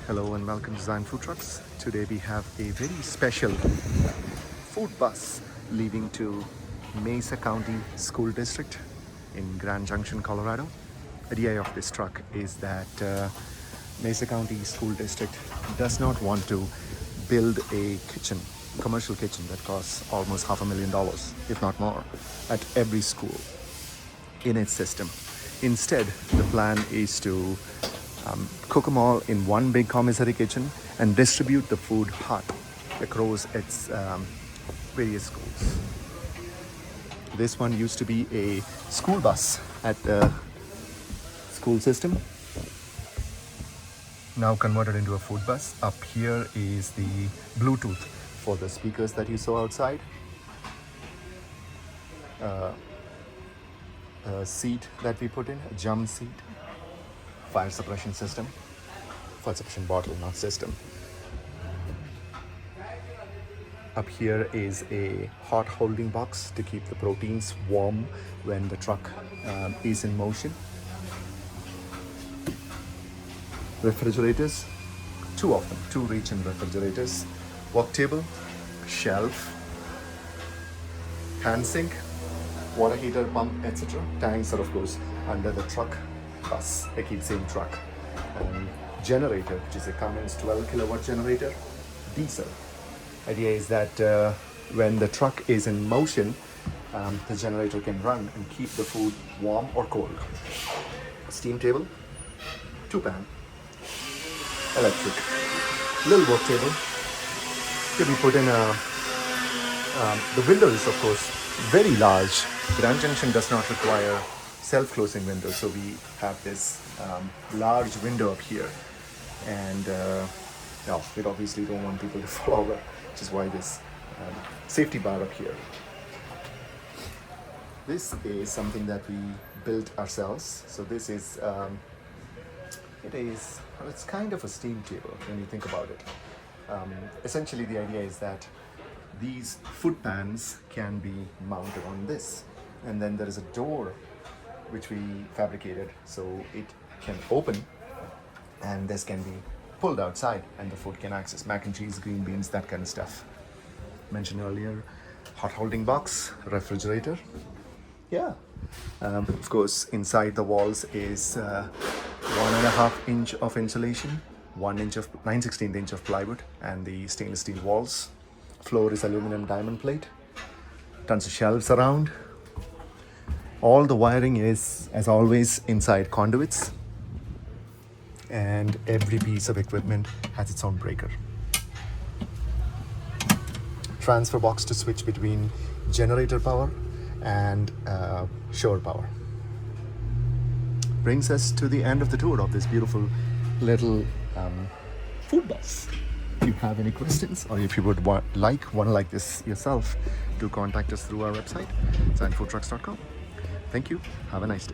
Hello and welcome to Design Food Trucks. Today we have a very special food bus leading to Mesa County School District in Grand Junction, Colorado. The idea of this truck is that Mesa County School District does not want to build a kitchen, commercial kitchen that costs almost $500,000, if not more, at every school in its system. Instead, the plan is to cook them all in one big commissary kitchen and distribute the food hot across its various schools. This one used to be a school bus at the school system, now converted into a food bus. Up here is the Bluetooth for the speakers that you saw outside. A seat that we put in, a jump seat, fire suppression system, fire suppression bottle, not system. Up here is a hot holding box to keep the proteins warm when the truck is in motion. Refrigerators, two of them, two reach-in refrigerators, work table, shelf, hand sink, water heater, pump, etc. Tanks are of course under the truck bus. I keep saying truck. Generator, which is a Cummins 12 kilowatt generator, diesel. Idea is that when the truck is in motion, the generator can run and keep the food warm or cold. Steam table, 2-pan, electric, little work table. Can be put in the window is of course very large. Grand Junction does not require self-closing windows, so we have this large window up here, and we obviously don't want people to fall over, which is why this safety bar up here. This is something that we built ourselves. So this is it's kind of a steam table when you think about it. Essentially the idea is that these food pans can be mounted on this, and then there is a door which we fabricated so it can open, and this can be pulled outside and the food can access mac and cheese, green beans, that kind of stuff. Mentioned earlier, hot holding box, refrigerator. Of course inside the walls is 1.5 inch of insulation, 1 inch of 9/16 inch of plywood, and the stainless steel walls. Floor is aluminum diamond plate. Tons of shelves around. All the wiring is, as always, inside conduits, and every piece of equipment has its own breaker. Transfer box to switch between generator power and shore power. Brings us to the end of the tour of this beautiful little food bus. If you have any questions, or if you would want to like this yourself, do contact us through our website, designfoodtrucks.com. Thank you. Have a nice day.